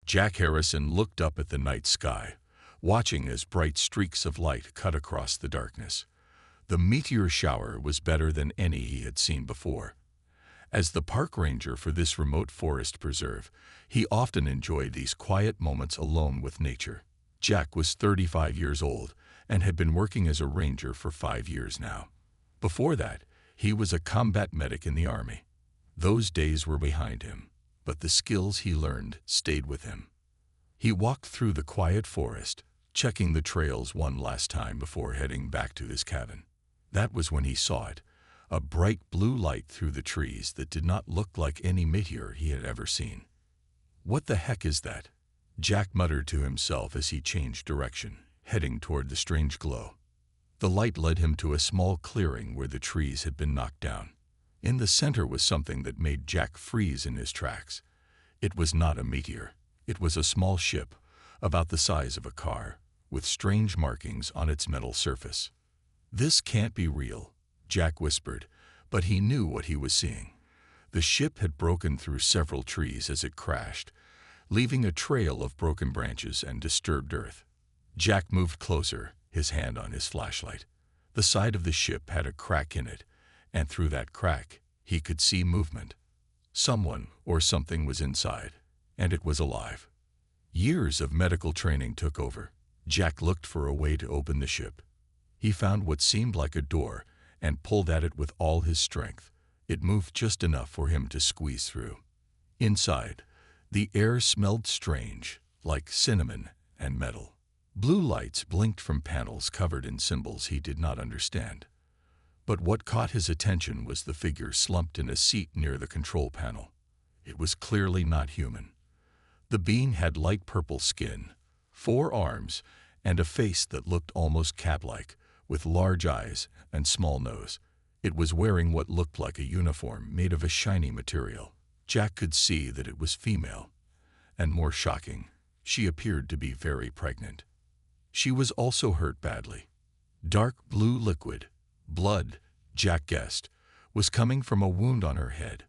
Jack Harrison looked up at the night sky, watching as bright streaks of light cut across the darkness. The meteor shower was better than any he had seen before. As the park ranger for this remote forest preserve, he often enjoyed these quiet moments alone with nature. Jack was 35 years old and had been working as a ranger for 5 years now. Before that, he was a combat medic in the Army. Those days were behind him, but the skills he learned stayed with him. He walked through the quiet forest, checking the trails one last time before heading back to his cabin. That was when he saw it, a bright blue light through the trees that did not look like any meteor he had ever seen. "What the heck is that?" Jack muttered to himself as he changed direction, heading toward the strange glow. The light led him to a small clearing where the trees had been knocked down. In the center was something that made Jack freeze in his tracks. It was not a meteor. It was a small ship, about the size of a car, with strange markings on its metal surface. "This can't be real," Jack whispered, but he knew what he was seeing. The ship had broken through several trees as it crashed, leaving a trail of broken branches and disturbed earth. Jack moved closer, his hand on his flashlight. The side of the ship had a crack in it, and through that crack, he could see movement. Someone or something was inside, and it was alive. Years of medical training took over. Jack looked for a way to open the ship. He found what seemed like a door and pulled at it with all his strength. It moved just enough for him to squeeze through. Inside, the air smelled strange, like cinnamon and metal. Blue lights blinked from panels covered in symbols he did not understand. But what caught his attention was the figure slumped in a seat near the control panel. It was clearly not human. The being had light purple skin, 4 arms, and a face that looked almost cat-like, with large eyes and small nose. It was wearing what looked like a uniform made of a shiny material. Jack could see that it was female, and more shocking, she appeared to be very pregnant. She was also hurt badly. Dark blue liquid, blood, Jack guessed, was coming from a wound on her head.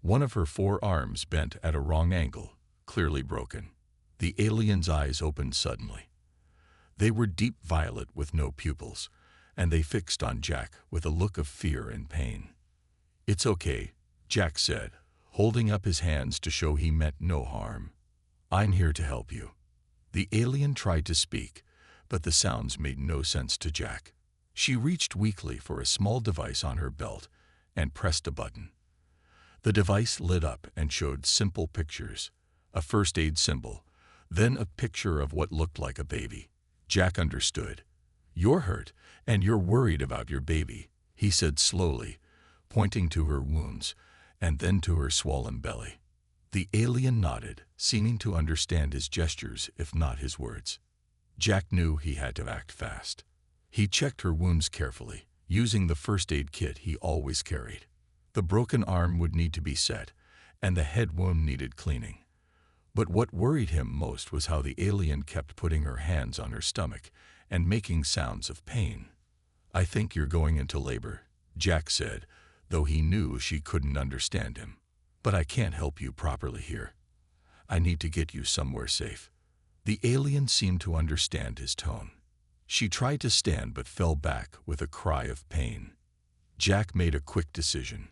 One of her 4 arms bent at a wrong angle, clearly broken. The alien's eyes opened suddenly. They were deep violet with no pupils, and they fixed on Jack with a look of fear and pain. "It's okay," Jack said, holding up his hands to show he meant no harm. "I'm here to help you." The alien tried to speak, but the sounds made no sense to Jack. She reached weakly for a small device on her belt and pressed a button. The device lit up and showed simple pictures, a first aid symbol, then a picture of what looked like a baby. Jack understood. "You're hurt, and you're worried about your baby," he said slowly, pointing to her wounds and then to her swollen belly. The alien nodded, seeming to understand his gestures if not his words. Jack knew he had to act fast. He checked her wounds carefully, using the first aid kit he always carried. The broken arm would need to be set, and the head wound needed cleaning. But what worried him most was how the alien kept putting her hands on her stomach and making sounds of pain. "I think you're going into labor," Jack said, though he knew she couldn't understand him. "But I can't help you properly here. I need to get you somewhere safe." The alien seemed to understand his tone. She tried to stand but fell back with a cry of pain. Jack made a quick decision.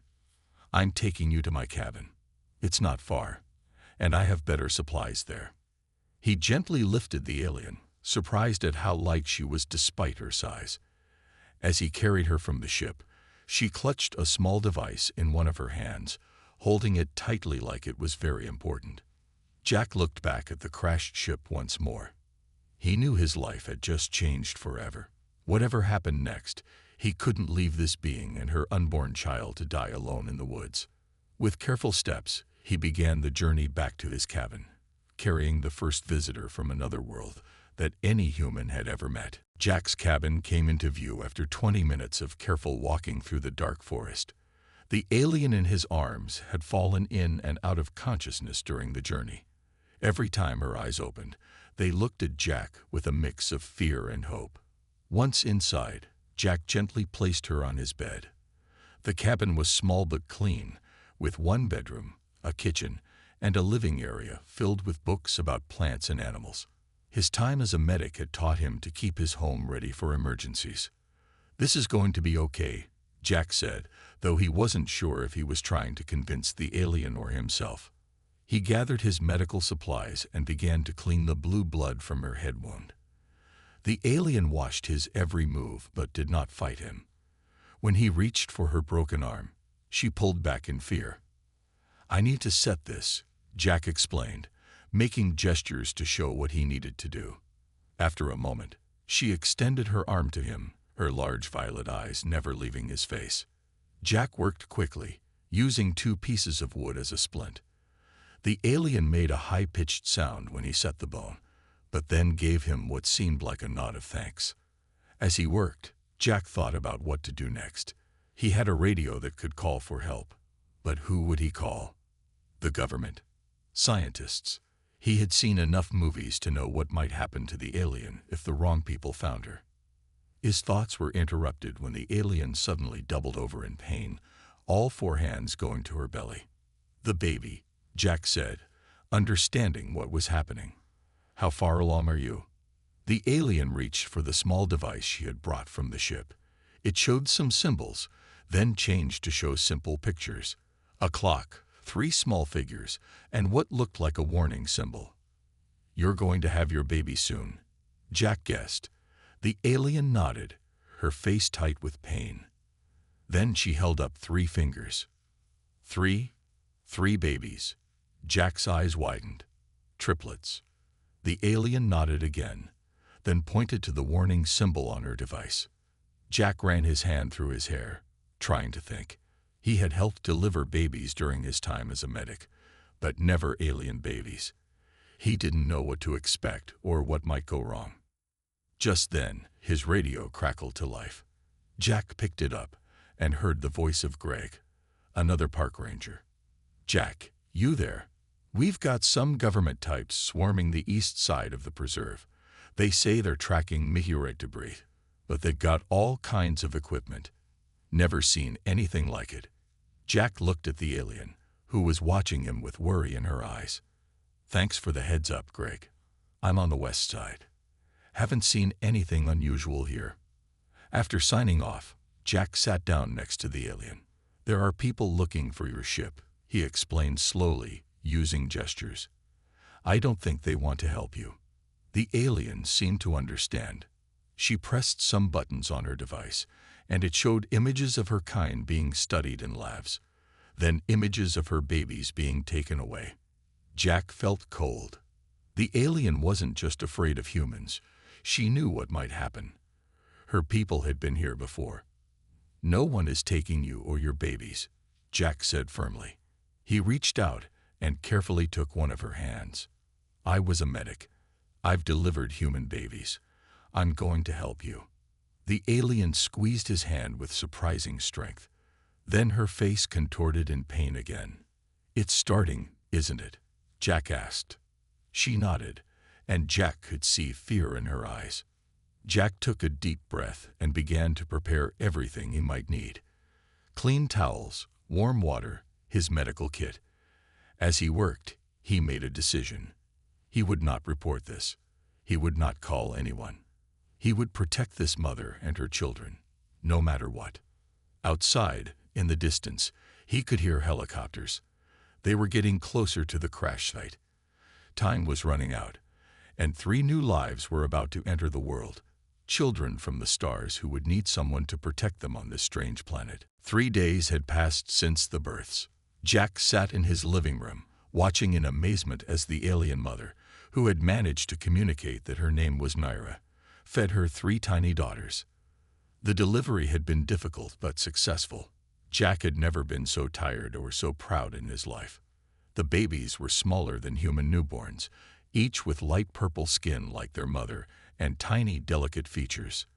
"I'm taking you to my cabin. It's not far, and I have better supplies there." He gently lifted the alien, surprised at how light she was despite her size. As he carried her from the ship, she clutched a small device in one of her hands, holding it tightly like it was very important. Jack looked back at the crashed ship once more. He knew his life had just changed forever. Whatever happened next, he couldn't leave this being and her unborn child to die alone in the woods. With careful steps, he began the journey back to his cabin, carrying the first visitor from another world that any human had ever met. Jack's cabin came into view after 20 minutes of careful walking through the dark forest. The alien in his arms had fallen in and out of consciousness during the journey. Every time her eyes opened, they looked at Jack with a mix of fear and hope. Once inside, Jack gently placed her on his bed. The cabin was small but clean, with 1 bedroom, a kitchen, and a living area filled with books about plants and animals. His time as a medic had taught him to keep his home ready for emergencies. "This is going to be okay," Jack said, though he wasn't sure if he was trying to convince the alien or himself. He gathered his medical supplies and began to clean the blue blood from her head wound. The alien watched his every move but did not fight him. When he reached for her broken arm, she pulled back in fear. "I need to set this," Jack explained, making gestures to show what he needed to do. After a moment, she extended her arm to him, her large violet eyes never leaving his face. Jack worked quickly, using 2 pieces of wood as a splint. The alien made a high-pitched sound when he set the bone, but then gave him what seemed like a nod of thanks. As he worked, Jack thought about what to do next. He had a radio that could call for help. But who would he call? The government? Scientists? He had seen enough movies to know what might happen to the alien if the wrong people found her. His thoughts were interrupted when the alien suddenly doubled over in pain, all 4 hands going to her belly. "The baby," Jack said, understanding what was happening. "How far along are you?" The alien reached for the small device she had brought from the ship. It showed some symbols, then changed to show simple pictures. A clock, 3 small figures, and what looked like a warning symbol. "You're going to have your baby soon," Jack guessed. The alien nodded, her face tight with pain. Then she held up 3 fingers. Three babies. Jack's eyes widened. Triplets. The alien nodded again, then pointed to the warning symbol on her device. Jack ran his hand through his hair, trying to think. He had helped deliver babies during his time as a medic, but never alien babies. He didn't know what to expect or what might go wrong. Just then, his radio crackled to life. Jack picked it up and heard the voice of Greg, another park ranger. "Jack, you there? We've got some government types swarming the east side of the preserve. They say they're tracking meteorite debris, but they've got all kinds of equipment. Never seen anything like it." Jack looked at the alien, who was watching him with worry in her eyes. "Thanks for the heads up, Greg. I'm on the west side. Haven't seen anything unusual here." After signing off, Jack sat down next to the alien. "There are people looking for your ship," he explained slowly, using gestures. "I don't think they want to help you." The alien seemed to understand. She pressed some buttons on her device, and it showed images of her kind being studied in labs, then images of her babies being taken away. Jack felt cold. The alien wasn't just afraid of humans. She knew what might happen. Her people had been here before. "No one is taking you or your babies," Jack said firmly. He reached out and carefully took one of her hands. "I was a medic. I've delivered human babies. I'm going to help you." The alien squeezed his hand with surprising strength. Then her face contorted in pain again. "It's starting, isn't it?" Jack asked. She nodded, and Jack could see fear in her eyes. Jack took a deep breath and began to prepare everything he might need. Clean towels, warm water, his medical kit. As he worked, he made a decision. He would not report this. He would not call anyone. He would protect this mother and her children, no matter what. Outside, in the distance, he could hear helicopters. They were getting closer to the crash site. Time was running out, and 3 new lives were about to enter the world. Children from the stars who would need someone to protect them on this strange planet. 3 days had passed since the births. Jack sat in his living room, watching in amazement as the alien mother, who had managed to communicate that her name was Naira, fed her 3 tiny daughters. The delivery had been difficult but successful. Jack had never been so tired or so proud in his life. The babies were smaller than human newborns, each with light purple skin like their mother and tiny, delicate features.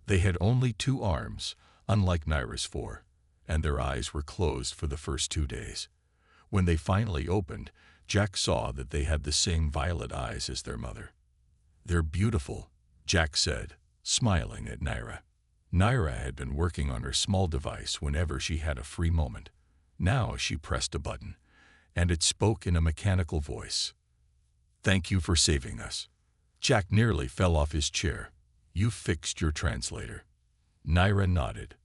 They had only 2 arms, unlike Naira's 4, and their eyes were closed for the first 2 days. When they finally opened, Jack saw that they had the same violet eyes as their mother. "They're beautiful," Jack said, smiling at Naira. Naira had been working on her small device whenever she had a free moment. Now she pressed a button, and it spoke in a mechanical voice. "Thank you for saving us." Jack nearly fell off his chair. "You fixed your translator." Naira nodded.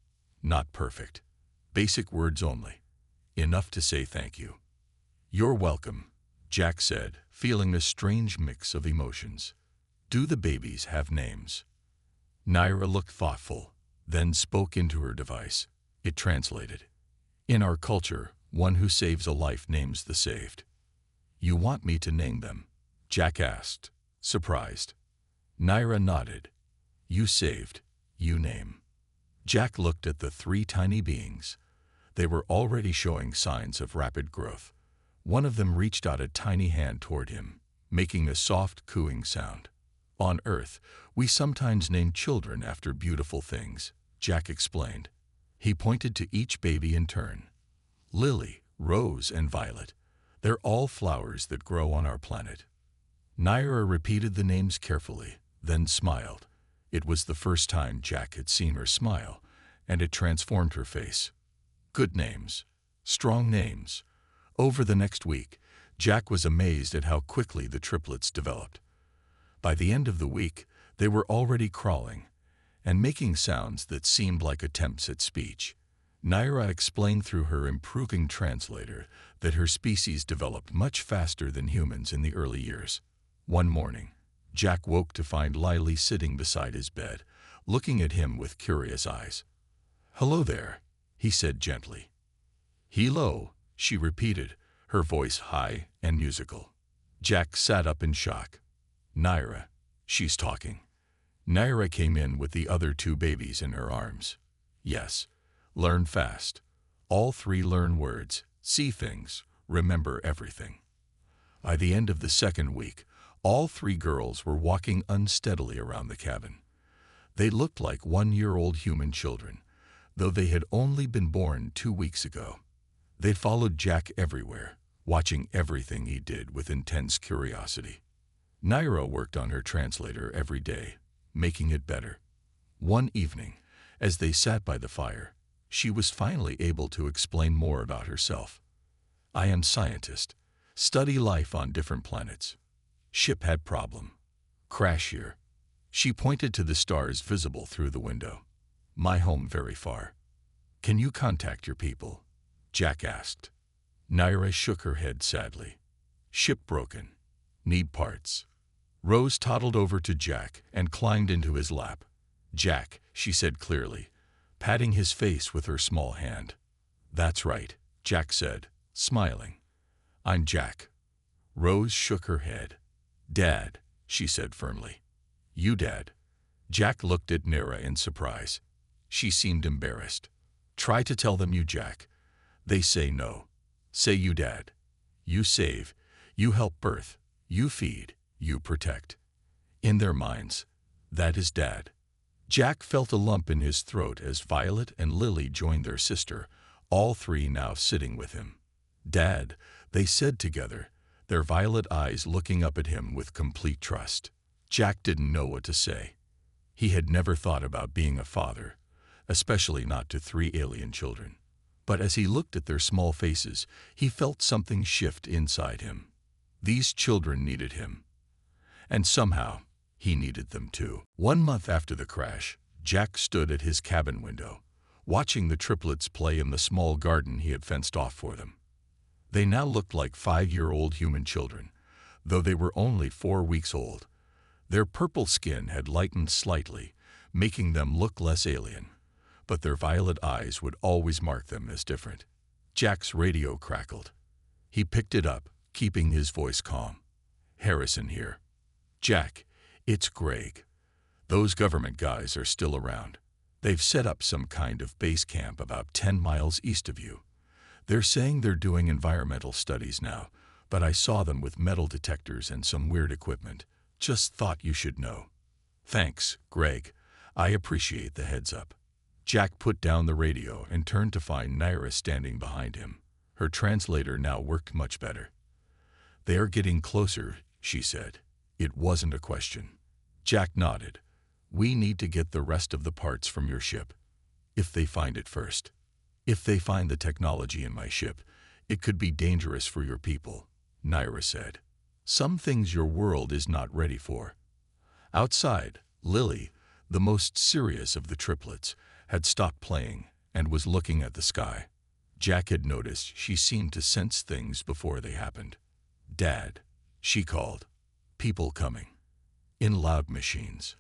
"Not perfect. Basic words only. Enough to say thank you." "You're welcome," Jack said, feeling a strange mix of emotions. "Do the babies have names?" Naira looked thoughtful, then spoke into her device. It translated. "In our culture, one who saves a life names the saved." "You want me to name them?" Jack asked, surprised. Naira nodded. "You saved, you name." Jack looked at the 3 tiny beings. They were already showing signs of rapid growth. One of them reached out a tiny hand toward him, making a soft cooing sound. "On Earth, we sometimes name children after beautiful things," Jack explained. He pointed to each baby in turn. "Lily, Rose, and Violet. They're all flowers that grow on our planet." Naira repeated the names carefully, then smiled. It was the first time Jack had seen her smile, and it transformed her face. Good names. Strong names. Over the next week, Jack was amazed at how quickly the triplets developed. By the end of the week, they were already crawling and making sounds that seemed like attempts at speech. Naira explained through her improving translator that her species developed much faster than humans in the early years. One morning, Jack woke to find Lily sitting beside his bed, looking at him with curious eyes. "Hello there," he said gently. "Hello," she repeated, her voice high and musical. Jack sat up in shock. "Naira, she's talking." Naira came in with the other 2 babies in her arms. "Yes, learn fast. All 3 learn words, see things, remember everything." By the end of the second week, all 3 girls were walking unsteadily around the cabin. They looked like 1-year-old human children, though they had only been born 2 weeks ago. They followed Jack everywhere, watching everything he did with intense curiosity. Naira worked on her translator every day, making it better. One evening, as they sat by the fire, she was finally able to explain more about herself. "I am scientist. Study life on different planets. Ship had problem. Crash here." She pointed to the stars visible through the window. "My home very far." "Can you contact your people?" Jack asked. Naira shook her head sadly. "Ship broken. Need parts." Rose toddled over to Jack and climbed into his lap. "Jack," she said clearly, patting his face with her small hand. "That's right," Jack said, smiling. "I'm Jack." Rose shook her head. "Dad," she said firmly. "You Dad." Jack looked at Naira in surprise. She seemed embarrassed. "Try to tell them you Jack. They say no. Say you Dad. You save, you help birth, you feed, you protect." In their minds, that is Dad. Jack felt a lump in his throat as Violet and Lily joined their sister, all 3 now sitting with him. "Dad," they said together, their violet eyes looking up at him with complete trust. Jack didn't know what to say. He had never thought about being a father, especially not to 3 alien children. But as he looked at their small faces, he felt something shift inside him. These children needed him. And somehow, he needed them too. 1 month after the crash, Jack stood at his cabin window, watching the triplets play in the small garden he had fenced off for them. They now looked like 5-year-old human children, though they were only 4 weeks old. Their purple skin had lightened slightly, making them look less alien, but their violet eyes would always mark them as different. Jack's radio crackled. He picked it up, keeping his voice calm. "Harrison here." "Jack, it's Greg. Those government guys are still around. They've set up some kind of base camp about 10 miles east of you. They're saying they're doing environmental studies now, but I saw them with metal detectors and some weird equipment. Just thought you should know." "Thanks, Greg. I appreciate the heads up." Jack put down the radio and turned to find Naira standing behind him. Her translator now worked much better. "They are getting closer," she said. It wasn't a question. Jack nodded. "We need to get the rest of the parts from your ship. If they find it first. If they find the technology in my ship, It could be dangerous for your people, Naira said. Some things your world is not ready for. Outside, Lily, the most serious of the triplets, had stopped playing and was looking at the sky. Jack had noticed she seemed to sense things before they happened. "Dad," she called. "People coming." In loud machines.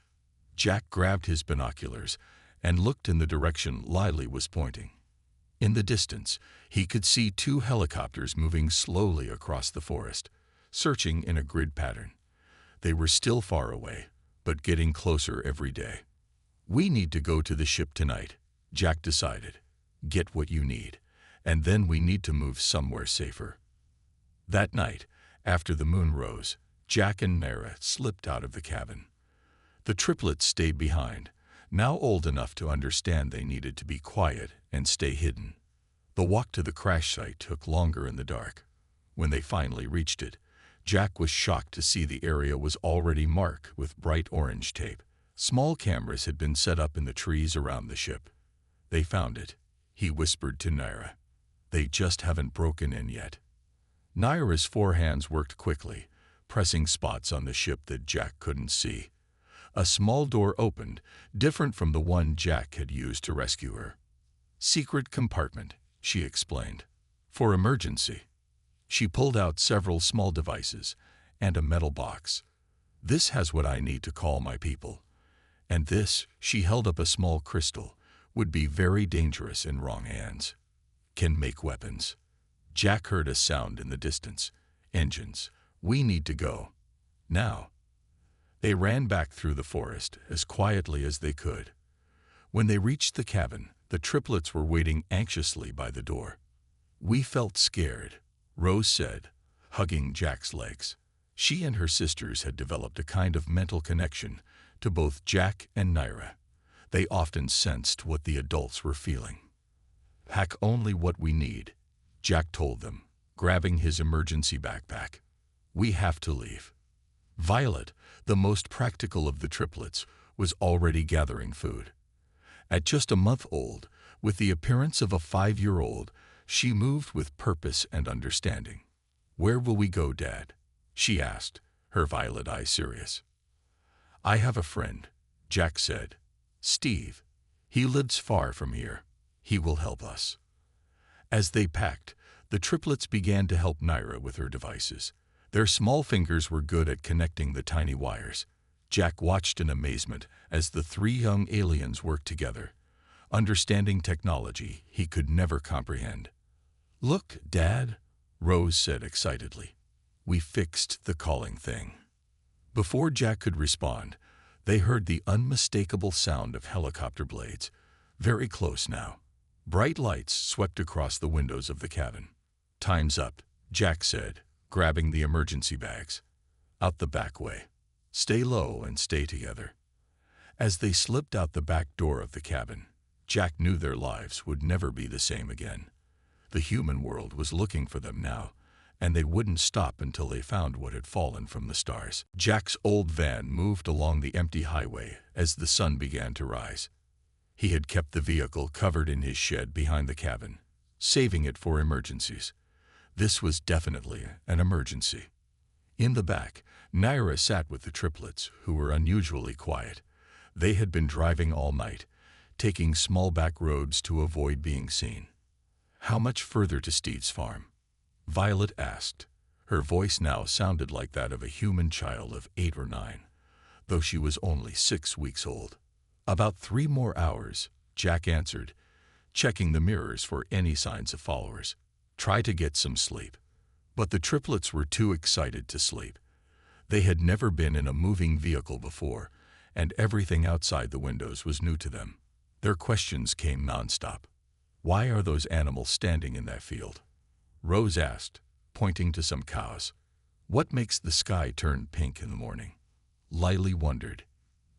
Jack grabbed his binoculars and looked in the direction Lily was pointing. In the distance, he could see 2 helicopters moving slowly across the forest, searching in a grid pattern. They were still far away, but getting closer every day. "We need to go to the ship tonight," Jack decided. "Get what you need, and then we need to move somewhere safer." That night, after the moon rose, Jack and Naira slipped out of the cabin. The triplets stayed behind, now old enough to understand they needed to be quiet and stay hidden. The walk to the crash site took longer in the dark. When they finally reached it, Jack was shocked to see the area was already marked with bright orange tape. Small cameras had been set up in the trees around the ship. "They found it," he whispered to Naira. "They just haven't broken in yet." Naira's 4 hands worked quickly, pressing spots on the ship that Jack couldn't see. A small door opened, different from the one Jack had used to rescue her. "Secret compartment," she explained. "For emergency." She pulled out several small devices and a metal box. "This has what I need to call my people. And this," she held up a small crystal, "would be very dangerous in wrong hands. Can make weapons." Jack heard a sound in the distance. "Engines. We need to go. Now." They ran back through the forest as quietly as they could. When they reached the cabin, the triplets were waiting anxiously by the door. "We felt scared," Rose said, hugging Jack's legs. She and her sisters had developed a kind of mental connection to both Jack and Naira. They often sensed what the adults were feeling. "Pack only what we need," Jack told them, grabbing his emergency backpack. "We have to leave." Violet, the most practical of the triplets, was already gathering food. At just a month old, with the appearance of a 5-year-old, she moved with purpose and understanding. "Where will we go, Dad?" she asked, her violet eyes serious. "I have a friend," Jack said. "Steve. He lives far from here. He will help us." As they packed, the triplets began to help Naira with her devices. Their small fingers were good at connecting the tiny wires. Jack watched in amazement as the 3 young aliens worked together, understanding technology he could never comprehend. "Look, Dad," Rose said excitedly. "We fixed the calling thing." Before Jack could respond, they heard the unmistakable sound of helicopter blades, very close now. Bright lights swept across the windows of the cabin. "Time's up," Jack said, grabbing the emergency bags. "Out the back way. Stay low and stay together." As they slipped out the back door of the cabin, Jack knew their lives would never be the same again. The human world was looking for them now, and they wouldn't stop until they found what had fallen from the stars. Jack's old van moved along the empty highway as the sun began to rise. He had kept the vehicle covered in his shed behind the cabin, saving it for emergencies. This was definitely an emergency. In the back, Naira sat with the triplets, who were unusually quiet. They had been driving all night, taking small back roads to avoid being seen. "How much further to Steve's farm?" Violet asked. Her voice now sounded like that of a human child of 8 or 9, though she was only 6 weeks old. "About 3 more hours," Jack answered, checking the mirrors for any signs of followers. "Try to get some sleep." But the triplets were too excited to sleep. They had never been in a moving vehicle before, and everything outside the windows was new to them. Their questions came nonstop. "Why are those animals standing in that field?" Rose asked, pointing to some cows. "What makes the sky turn pink in the morning?" Lily wondered.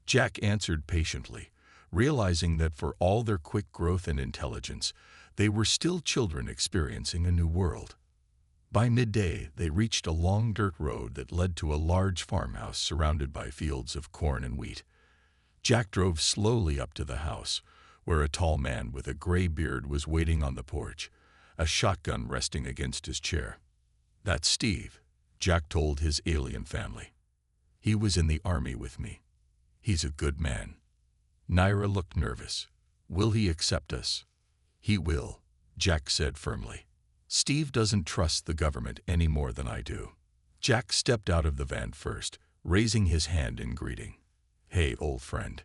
Jack answered patiently, realizing that for all their quick growth and intelligence, they were still children experiencing a new world. By midday, they reached a long dirt road that led to a large farmhouse surrounded by fields of corn and wheat. Jack drove slowly up to the house, where a tall man with a gray beard was waiting on the porch. a shotgun resting against his chair. "That's Steve," Jack told his alien family. "He was in the army with me. He's a good man." Naira looked nervous. "Will he accept us?" "He will," Jack said firmly. "Steve doesn't trust the government any more than I do." Jack stepped out of the van first, raising his hand in greeting. "Hey, old friend."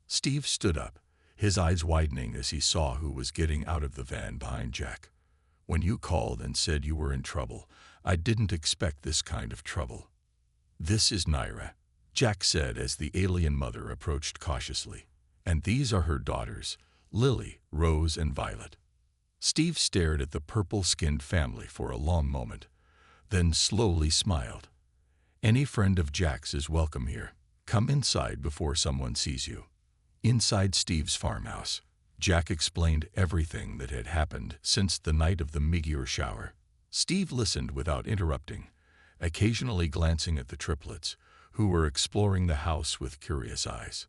Steve stood up, his eyes widening as he saw who was getting out of the van behind Jack. "When you called and said you were in trouble, I didn't expect this kind of trouble." "This is Naira," Jack said as the alien mother approached cautiously. "And these are her daughters, Lily, Rose, and Violet." Steve stared at the purple-skinned family for a long moment, then slowly smiled. "Any friend of Jack's is welcome here. Come inside before someone sees you." Inside Steve's farmhouse, Jack explained everything that had happened since the night of the meteor shower. Steve listened without interrupting, occasionally glancing at the triplets, who were exploring the house with curious eyes.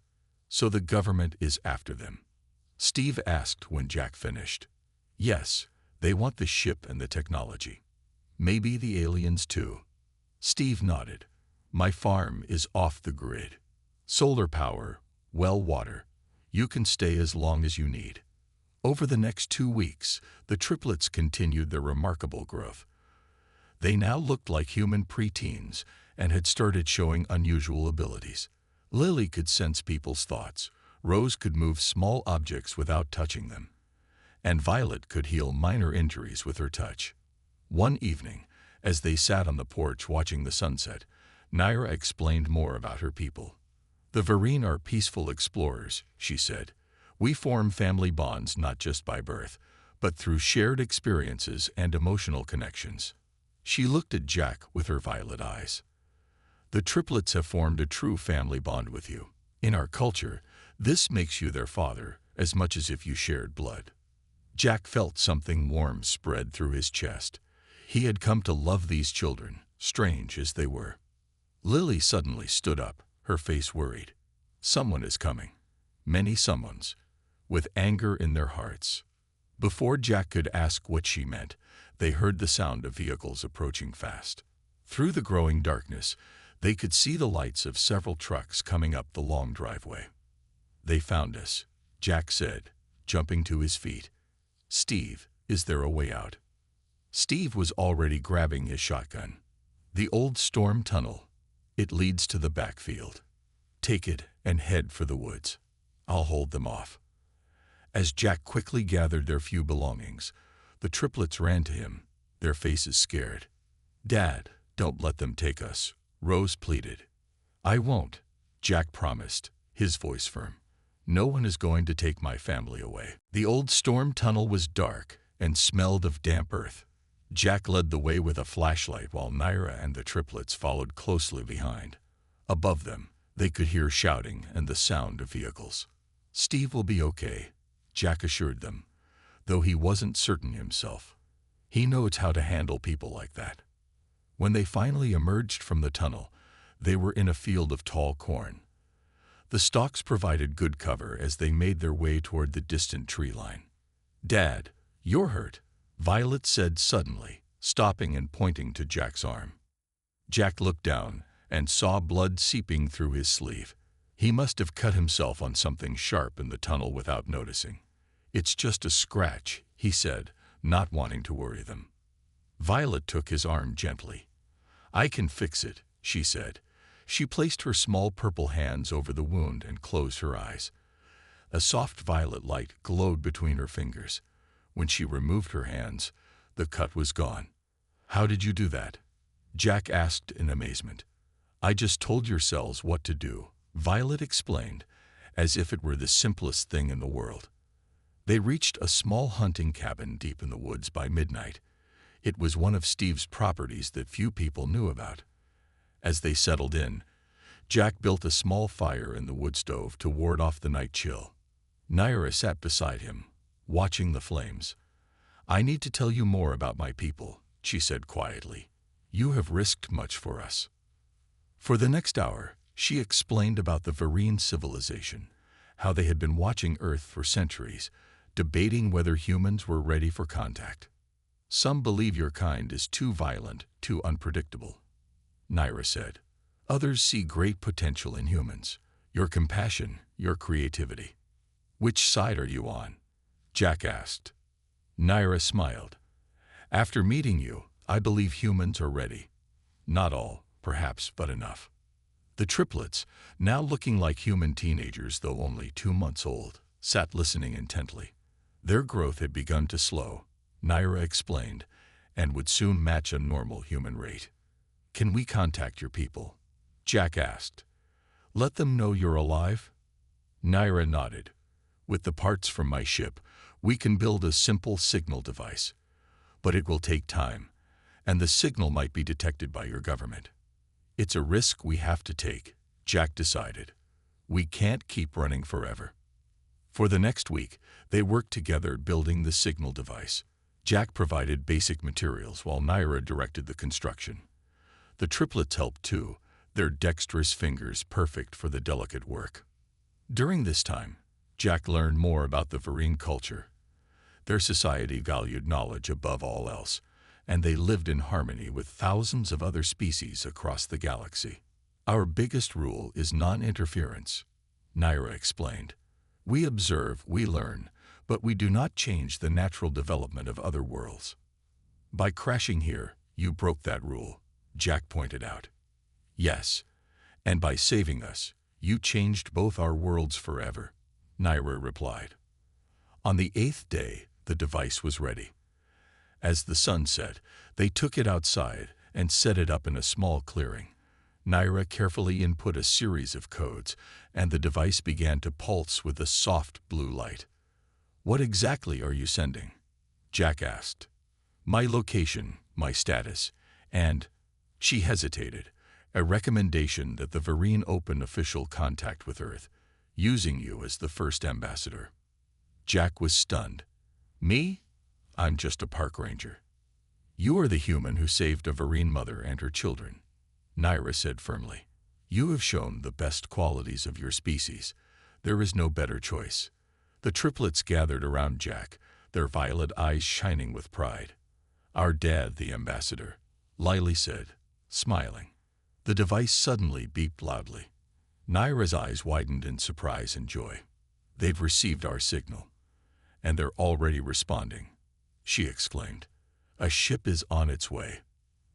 "So the government is after them?" Steve asked when Jack finished. "Yes, they want the ship and the technology. Maybe the aliens too." Steve nodded. "My farm is off the grid. Solar power, well water. You can stay as long as you need." Over the next 2 weeks, the triplets continued their remarkable growth. They now looked like human preteens and had started showing unusual abilities. Lily could sense people's thoughts, Rose could move small objects without touching them, and Violet could heal minor injuries with her touch. One evening, as they sat on the porch watching the sunset, Naira explained more about her people. "The Varine are peaceful explorers," she said. "We form family bonds not just by birth, but through shared experiences and emotional connections." She looked at Jack with her violet eyes. "The triplets have formed a true family bond with you. In our culture, this makes you their father as much as if you shared blood." Jack felt something warm spread through his chest. He had come to love these children, strange as they were. Lily suddenly stood up, her face worried. "Someone is coming." Many someones, with anger in their hearts. Before Jack could ask what she meant, they heard the sound of vehicles approaching fast. Through the growing darkness, they could see the lights of several trucks coming up the long driveway. "They found us," Jack said, jumping to his feet. "Steve, is there a way out?" Steve was already grabbing his shotgun. "The old storm tunnel. It leads to the backfield. Take it and head for the woods. I'll hold them off." As Jack quickly gathered their few belongings, the triplets ran to him, their faces scared. "Dad, don't let them take us," Rose pleaded. "I won't," Jack promised, his voice firm. "No one is going to take my family away." The old storm tunnel was dark and smelled of damp earth. Jack led the way with a flashlight while Naira and the triplets followed closely behind. Above them, they could hear shouting and the sound of vehicles. "Steve will be okay," Jack assured them, though he wasn't certain himself. "He knows how to handle people like that." When they finally emerged from the tunnel, they were in a field of tall corn. The stalks provided good cover as they made their way toward the distant tree line. "Dad, you're hurt," Violet said suddenly, stopping and pointing to Jack's arm. Jack looked down and saw blood seeping through his sleeve. He must have cut himself on something sharp in the tunnel without noticing. "It's just a scratch," he said, not wanting to worry them. Violet took his arm gently. "I can fix it," she said. She placed her small purple hands over the wound and closed her eyes. A soft violet light glowed between her fingers. When she removed her hands, the cut was gone. "How did you do that?" Jack asked in amazement. "I just told your cells what to do," Violet explained, as if it were the simplest thing in the world. They reached a small hunting cabin deep in the woods by midnight. It was one of Steve's properties that few people knew about. As they settled in, Jack built a small fire in the wood stove to ward off the night chill. Naira sat beside him, watching the flames. "I need to tell you more about my people," she said quietly. "You have risked much for us." For the next hour, she explained about the Varine civilization, how they had been watching Earth for centuries, debating whether humans were ready for contact. Some believe your kind is too violent, too unpredictable, Naira said. Others see great potential in humans, your compassion, your creativity. Which side are you on? Jack asked. Naira smiled. After meeting you, I believe humans are ready. Not all, perhaps, but enough. The triplets, now looking like human teenagers though only 2 months old, sat listening intently. Their growth had begun to slow, Naira explained, and would soon match a normal human rate. Can we contact your people? Jack asked. Let them know you're alive? Naira nodded. With the parts from my ship, we can build a simple signal device. But it will take time, and the signal might be detected by your government. It's a risk we have to take, Jack decided. We can't keep running forever. For the next week, they worked together building the signal device. Jack provided basic materials while Naira directed the construction. The triplets helped too, their dexterous fingers perfect for the delicate work. During this time, Jack learned more about the Varine culture. Their society valued knowledge above all else, and they lived in harmony with thousands of other species across the galaxy. Our biggest rule is non-interference, Naira explained. We observe, we learn, but we do not change the natural development of other worlds. By crashing here, you broke that rule, Jack pointed out. Yes, and by saving us, you changed both our worlds forever, Naira replied. On the 8th day, the device was ready. As the sun set, they took it outside and set it up in a small clearing. Naira carefully input a series of codes, and the device began to pulse with a soft blue light. What exactly are you sending? Jack asked. My location, my status, and, she hesitated, a recommendation that the Varine open official contact with Earth, using you as the first ambassador. Jack was stunned. Me? I'm just a park ranger. You are the human who saved a Varine mother and her children, Naira said firmly. You have shown the best qualities of your species. There is no better choice. The triplets gathered around Jack, their violet eyes shining with pride. Our dad, the ambassador, Lily said, smiling. The device suddenly beeped loudly. Naira's eyes widened in surprise and joy. They've received our signal, and they're already responding, she exclaimed. A ship is on its way.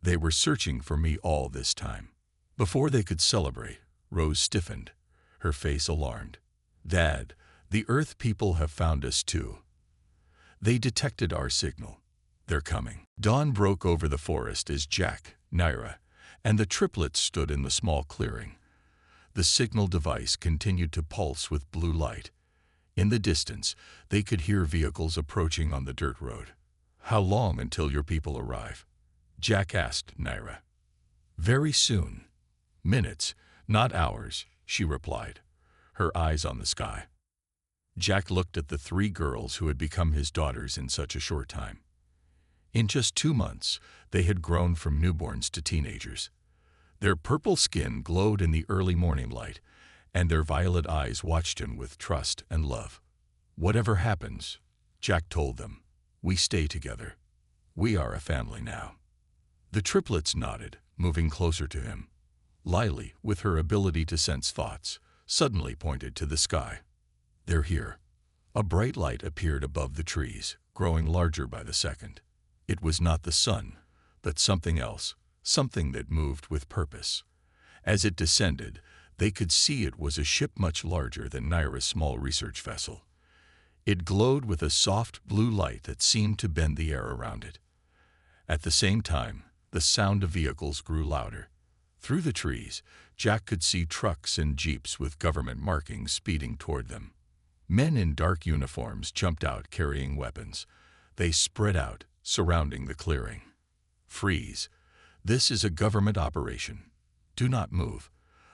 They were searching for me all this time. Before they could celebrate, Rose stiffened, her face alarmed. Dad, the Earth people have found us too. They detected our signal. They're coming. Dawn broke over the forest as Jack, Naira, and the triplets stood in the small clearing. The signal device continued to pulse with blue light. In the distance, they could hear vehicles approaching on the dirt road. How long until your people arrive? Jack asked Naira. Very soon. Minutes, not hours, she replied, her eyes on the sky. Jack looked at the 3 girls who had become his daughters in such a short time. In just 2 months, they had grown from newborns to teenagers. Their purple skin glowed in the early morning light, and their violet eyes watched him with trust and love. Whatever happens, Jack told them, we stay together. We are a family now. The triplets nodded, moving closer to him. Lily, with her ability to sense thoughts, suddenly pointed to the sky. They're here. A bright light appeared above the trees, growing larger by the second. It was not the sun, but something else, something that moved with purpose. As it descended, they could see it was a ship much larger than Naira's small research vessel. It glowed with a soft blue light that seemed to bend the air around it. At the same time, the sound of vehicles grew louder. Through the trees, Jack could see trucks and jeeps with government markings speeding toward them. Men in dark uniforms jumped out carrying weapons. They spread out, surrounding the clearing. Freeze. This is a government operation. Do not move.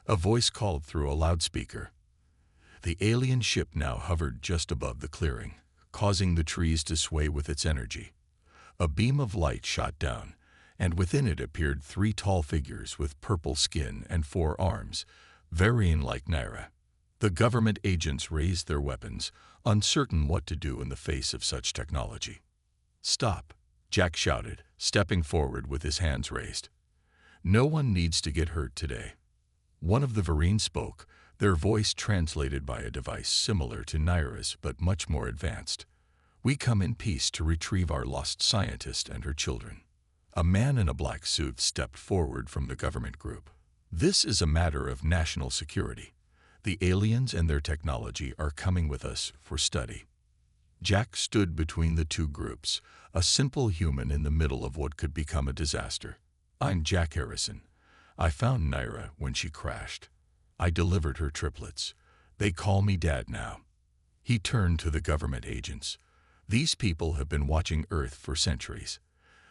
A voice called through a loudspeaker. The alien ship now hovered just above the clearing, causing the trees to sway with its energy. A beam of light shot down, and within it appeared 3 tall figures with purple skin and 4 arms, varying like Naira. The government agents raised their weapons, uncertain what to do in the face of such technology. Stop, Jack shouted, stepping forward with his hands raised. "No one needs to get hurt today." One of the Varine spoke, their voice translated by a device similar to Naira's but much more advanced. "We come in peace to retrieve our lost scientist and her children." A man in a black suit stepped forward from the government group. "This is a matter of national security. The aliens and their technology are coming with us for study." Jack stood between the two groups, a simple human in the middle of what could become a disaster. "I'm Jack Harrison. I found Naira when she crashed. I delivered her triplets. They call me Dad now." He turned to the government agents. "These people have been watching Earth for centuries.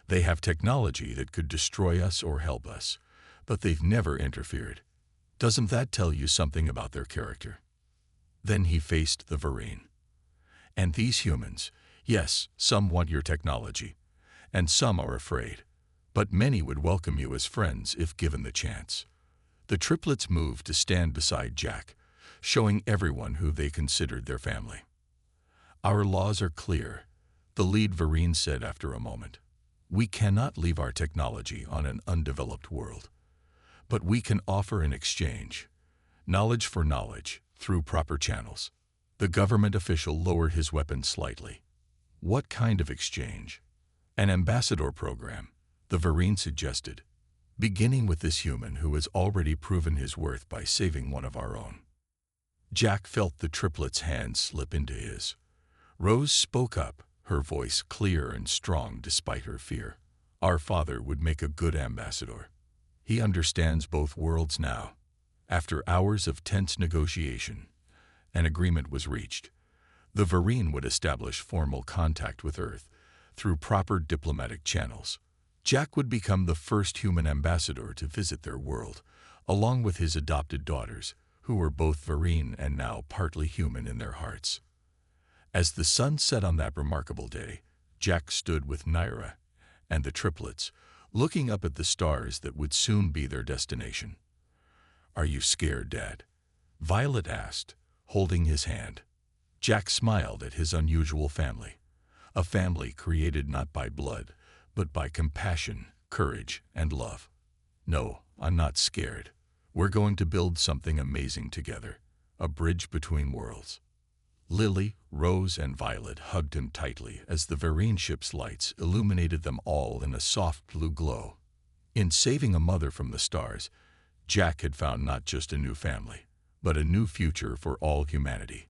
They have technology that could destroy us or help us, but they've never interfered. Doesn't that tell you something about their character?" Then he faced the Varine. "And these humans, yes, some want your technology, and some are afraid, but many would welcome you as friends if given the chance." The triplets moved to stand beside Jack, showing everyone who they considered their family. "Our laws are clear," the lead Varine said after a moment. "We cannot leave our technology on an undeveloped world. But we can offer an exchange, knowledge for knowledge, through proper channels." The government official lowered his weapon slightly. "What kind of exchange?" "An ambassador program," the Varine suggested, "beginning with this human who has already proven his worth by saving one of our own." Jack felt the triplet's hand slip into his. Rose spoke up, her voice clear and strong despite her fear. "Our father would make a good ambassador. He understands both worlds now." After hours of tense negotiation, an agreement was reached. The Varine would establish formal contact with Earth through proper diplomatic channels. Jack would become the first human ambassador to visit their world, along with his adopted daughters, who were both Varine and now partly human in their hearts. As the sun set on that remarkable day, Jack stood with Naira and the triplets, looking up at the stars that would soon be their destination. "Are you scared, Dad?" Violet asked, holding his hand. Jack smiled at his unusual family, a family created not by blood, but by compassion, courage, and love. "No, I'm not scared. We're going to build something amazing together, a bridge between worlds." Lily, Rose, and Violet hugged him tightly as the Varine ship's lights illuminated them all in a soft blue glow. In saving a mother from the stars, Jack had found not just a new family, but a new future for all humanity.